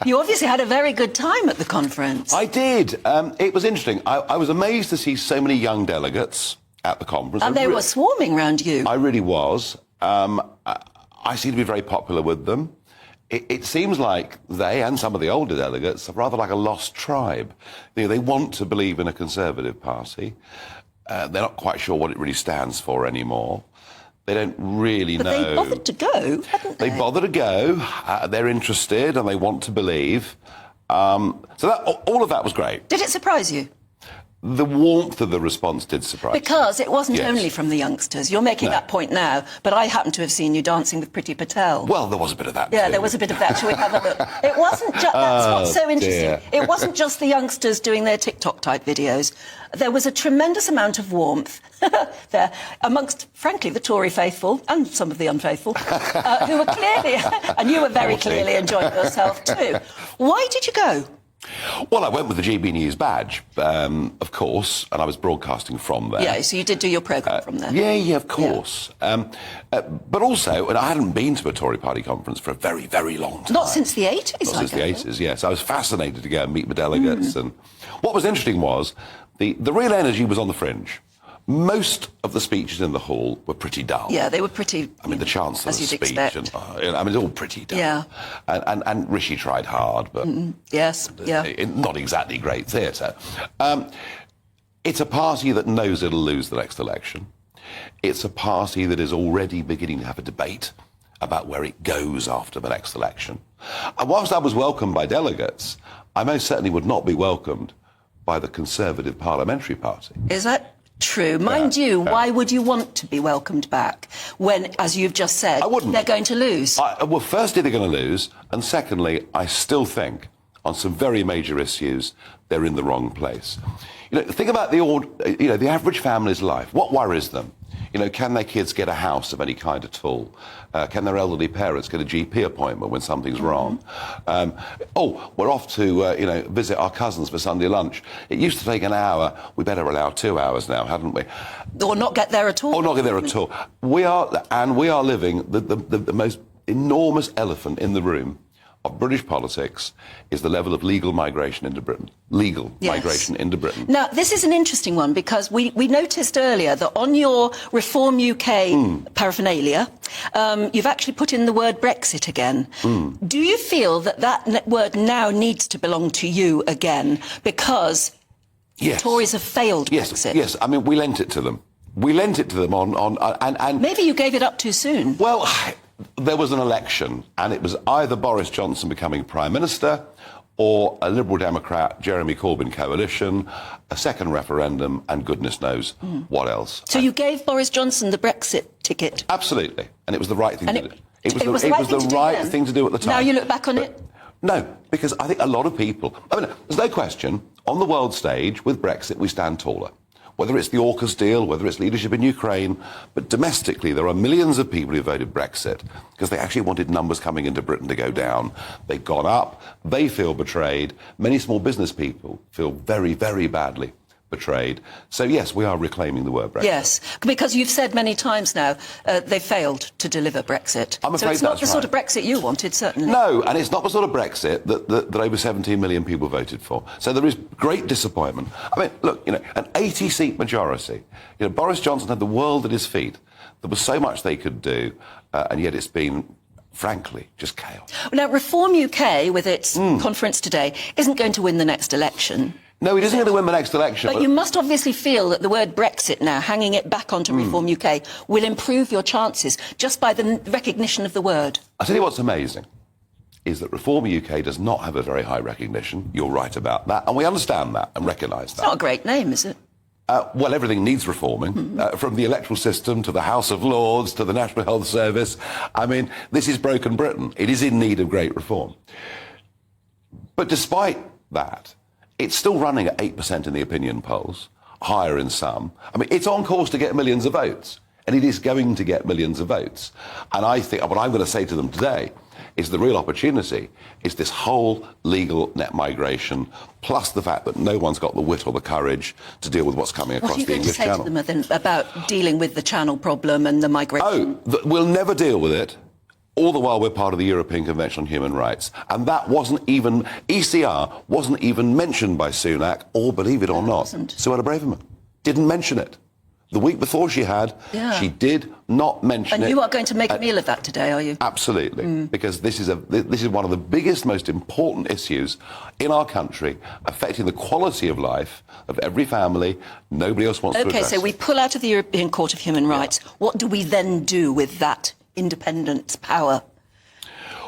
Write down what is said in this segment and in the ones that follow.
You obviously had a very good time at the conference. I did. It was interesting. I was amazed to see so many young delegates at the conference. And they were swarming round you. I really was. I seem to be very popular with them. It seems like they and some of the older delegates are rather like a lost tribe. They want to believe in a Conservative Party. They're not quite sure what it really stands for anymore. They don't really know. But they bothered to go, hadn't they? They bothered to go. They're interested and they want to believe. All of that was great. Did it surprise you? The warmth of the response did surprise me. Because it wasn't only from the youngsters. You're making that point now, but I happen to have seen you dancing with Priti Patel. Well, there was a bit of that Yeah, too. there was a bit of that. Shall we have a look? It wasn't just... That's what's so interesting. Dear. It wasn't just the youngsters doing their TikTok-type videos. There was a tremendous amount of warmth there amongst, frankly, the Tory faithful and some of the unfaithful, who were clearly... and you were very clearly enjoying yourself too. Why did you go? Well, I went with the GB News badge, of course, and I was broadcasting from there. Yeah, so you did do your programme from there. Yeah, of course. Yeah. But also, and I hadn't been to a Tory Party conference for a very, very long time. Not since the 80s, Not since the 80s, yes. I was fascinated to go and meet the delegates. And what was interesting was the real energy was on the fringe. Most of the speeches in the hall were pretty dull. Yeah, they were pretty... I mean, the Chancellor's speech, and, I mean, it's all pretty dull. Yeah. And Rishi tried hard, but... Yes, yeah. Not exactly great theatre. It's a party that knows it'll lose the next election. It's a party that is already beginning to have a debate about where it goes after the next election. And whilst I was welcomed by delegates, I most certainly would not be welcomed by the Conservative Parliamentary Party. Is that true? Mind you, why would you want to be welcomed back when, as you've just said, they're going to lose? Well, firstly, they're going to lose, and secondly, I still think on some very major issues they're in the wrong place. Think about the average family's life. What worries them? Can their kids get a house of any kind at all? Can their elderly parents get a GP appointment when something's wrong? We're off to, visit our cousins for Sunday lunch. It used to take an hour. We better allow 2 hours now, hadn't we? Or not get there at all. Or not get there at all. We are living the most enormous elephant in the room of British politics is the level of legal migration into Britain. Migration into Britain. Now, this is an interesting one because we noticed earlier that on your Reform UK paraphernalia, you've actually put in the word Brexit again. Do you feel that word now needs to belong to you again because the Tories have failed Brexit? Yes, I mean, we lent it to them. We lent it to them and maybe you gave it up too soon. Well, there was an election, and it was either Boris Johnson becoming Prime Minister or a Liberal Democrat, Jeremy Corbyn coalition, a second referendum, and goodness knows what else. So you gave Boris Johnson the Brexit ticket? Absolutely, and it was the right thing to do. It was the right thing to do at the time. Now you look back on it? No, because I think a lot of people... I mean, there's no question, on the world stage, with Brexit, we stand taller. Whether it's the AUKUS deal, whether it's leadership in Ukraine, but domestically there are millions of people who voted Brexit because they actually wanted numbers coming into Britain to go down. They've gone up, they feel betrayed. Many small business people feel very, very badly betrayed. So, yes, we are reclaiming the word Brexit. Yes, because you've said many times now they failed to deliver Brexit. I'm afraid so it's not the sort of Brexit you wanted, certainly. No, and it's not the sort of Brexit that over 17 million people voted for. So there is great disappointment. I mean, look, an 80-seat majority. Boris Johnson had the world at his feet. There was so much they could do, and yet it's been... frankly, just chaos. Now, Reform UK, with its conference today, isn't going to win the next election. No, it isn't going to win the next election. But you must obviously feel that the word Brexit now, hanging it back onto Reform UK, will improve your chances just by the recognition of the word. I'll tell you what's amazing, is that Reform UK does not have a very high recognition. You're right about that, and we understand that and recognise that. It's not a great name, is it? Well, everything needs reforming, from the electoral system to the House of Lords to the National Health Service. I mean, this is broken Britain. It is in need of great reform. But despite that, it's still running at 8% in the opinion polls, higher in some. I mean, it's on course to get millions of votes, and it is going to get millions of votes. And I think what I'm going to say to them today is the real opportunity is this whole legal net migration, plus the fact that no one's got the wit or the courage to deal with what's coming across the English Channel. What are you going to say to them then about dealing with the Channel problem and the migration? We'll never deal with it All the while we're part of the European Convention on Human Rights. And that wasn't even, ECR wasn't even mentioned by Sunak, or believe it or not, Suella Braverman didn't mention it. The week before she she did not mention it. And you are going to make a meal of that today, are you? Absolutely, because this is one of the biggest, most important issues in our country, affecting the quality of life of every family. Nobody else wants to address Okay, so we pull out of the European Court of Human Rights. What do we then do with that independent power?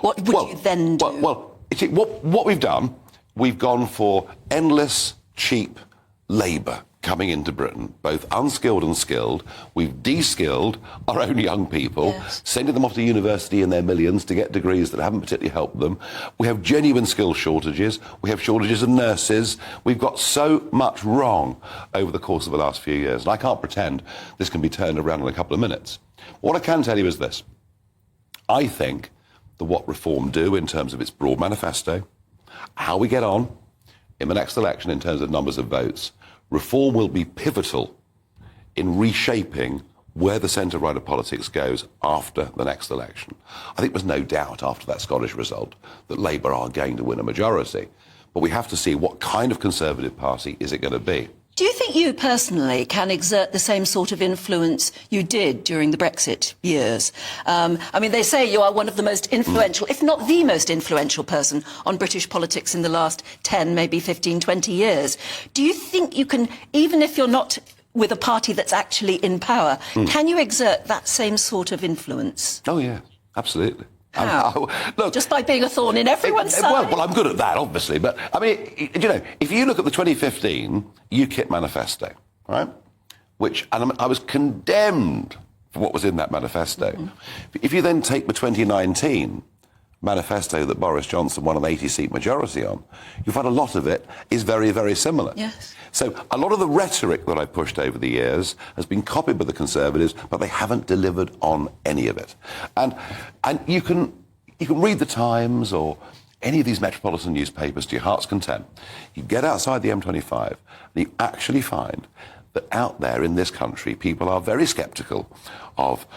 What would you then do? What we've done, we've gone for endless, cheap labour coming into Britain, both unskilled and skilled. We've de-skilled our own young people, sending them off to university in their millions to get degrees that haven't particularly helped them. We have genuine skill shortages. We have shortages of nurses. We've got so much wrong over the course of the last few years. And I can't pretend this can be turned around in a couple of minutes. What I can tell you is this. I think that what Reform do in terms of its broad manifesto, how we get on in the next election in terms of numbers of votes, Reform will be pivotal in reshaping where the centre-right of politics goes after the next election. I think there's no doubt after that Scottish result that Labour are going to win a majority. But we have to see what kind of Conservative party is it going to be. Do you think you personally can exert the same sort of influence you did during the Brexit years? I mean, they say you are one of the most influential, if not the most influential person on British politics in the last 10, maybe 15, 20 years. Do you think you can, even if you're not with a party that's actually in power, can you exert that same sort of influence? Oh, yeah, absolutely. How? Look, just by being a thorn in everyone's side? Well, I'm good at that, obviously. But, I mean, you know, if you look at the 2015 UKIP manifesto, right, and I was condemned for what was in that manifesto. If you then take the 2019 manifesto that Boris Johnson won an 80-seat majority on, you find a lot of it is very, very similar. Yes. So a lot of the rhetoric that I pushed over the years has been copied by the Conservatives, but they haven't delivered on any of it. And you can read the Times or any of these metropolitan newspapers to your heart's content. You get outside the M25 and you actually find that out there in this country, people are very sceptical of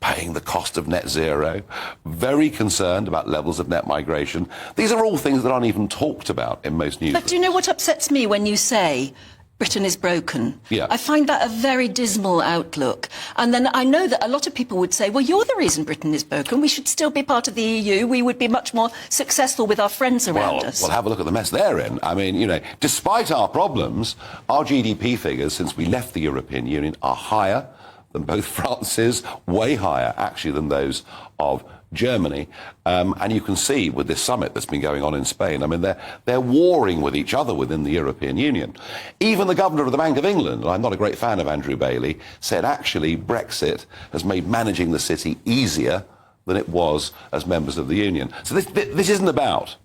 paying the cost of net zero, very concerned about levels of net migration. These are all things that aren't even talked about in most news. But do you know what upsets me when you say Britain is broken? Yeah. I find that a very dismal outlook. And then I know that a lot of people would say, well, you're the reason Britain is broken. We should still be part of the EU. We would be much more successful with our friends around us. Well, have a look at the mess they're in. I mean, you know, despite our problems, our GDP figures since we left the European Union are higher than both France's, way higher, actually, than those of Germany. And you can see with this summit that's been going on in Spain, I mean, they're warring with each other within the European Union. Even the governor of the Bank of England, and I'm not a great fan of Andrew Bailey, said actually Brexit has made managing the city easier than it was as members of the Union. So this isn't about,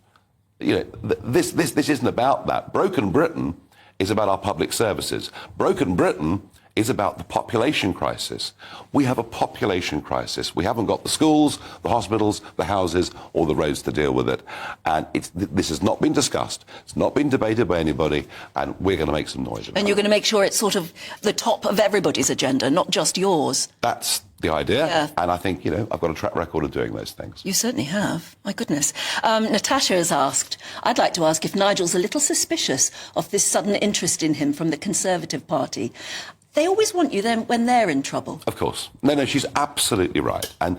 you know, this isn't about that. Broken Britain is about our public services. Broken Britain is about the population crisis. We have a population crisis. We haven't got the schools, the hospitals, the houses, or the roads to deal with it. And this has not been discussed. It's not been debated by anybody, and we're going to make some noise about it. And you're going to make sure it's sort of the top of everybody's agenda, not just yours. That's the idea. Yeah. And I think, you know, I've got a track record of doing those things. You certainly have. My goodness. Natasha has asked, I'd like to ask if Nigel's a little suspicious of this sudden interest in him from the Conservative Party. They always want you then when they're in trouble. Of course. No, she's absolutely right. And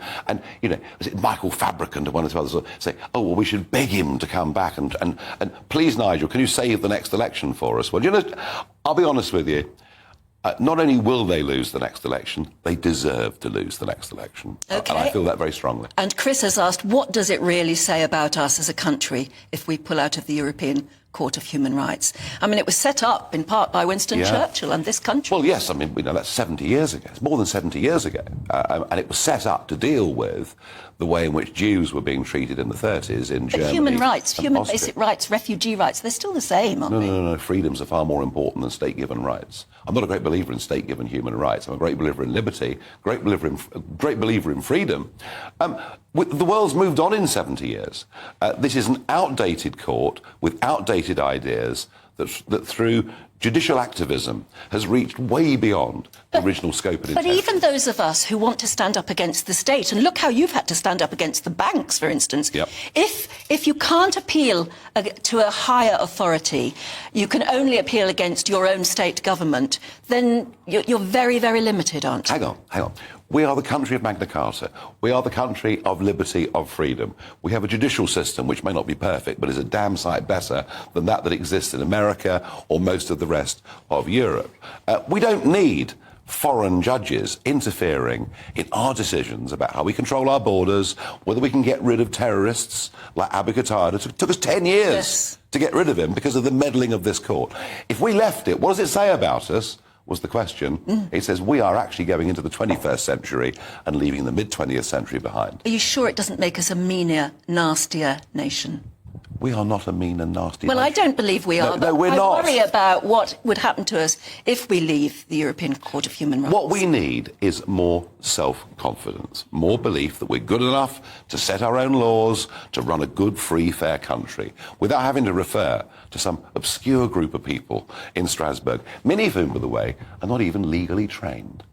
you know, was it Michael Fabricant or one of the others say, oh, well, we should beg him to come back and please, Nigel, can you save the next election for us? Well, you know, I'll be honest with you. Not only will they lose the next election, they deserve to lose the next election. Okay. And I feel that very strongly. And Chris has asked, what does it really say about us as a country if we pull out of the European Court of Human Rights? I mean, it was set up in part by Winston Churchill and this country. Well, yes, I mean, you know, that's 70 years ago. It's more than 70 years ago. And it was set up to deal with the way in which Jews were being treated in the 30s in Germany. But human rights, human Austria. Basic rights, refugee rights, they're still the same, aren't they? No. Freedoms are far more important than state-given rights. I'm not a great believer in state-given human rights. I'm a great believer in liberty, great believer in freedom. The world's moved on in 70 years. This is an outdated court with outdated ideas that through Judicial activism has reached way beyond the original scope and But intention. even those of us who want to stand up against the state, and look how you've had to stand up against the banks, for instance, Yep. if you can't appeal to a higher authority, you can only appeal against your own state government, then you're very, very limited, aren't you? Hang on. We are the country of Magna Carta. We are the country of liberty, of freedom. We have a judicial system which may not be perfect, but is a damn sight better than that exists in America or most of the rest of Europe. We don't need foreign judges interfering in our decisions about how we control our borders, whether we can get rid of terrorists like Abu Qatada. It took us 10 years Yes. to get rid of him because of the meddling of this court. If we left it, what does it say about us? Was the question. It says we are actually going into the 21st century and leaving the mid-20th century behind. Are you sure it doesn't make us a meaner, nastier nation? We are not a mean and nasty Well, I nation. don't believe we are. No, we're I not. worry about what would happen to us if we leave the European Court of Human Rights. What we need is more self-confidence, more belief that we're good enough to set our own laws, to run a good, free, fair country, without having to refer to some obscure group of people in Strasbourg, many of whom, by the way, are not even legally trained.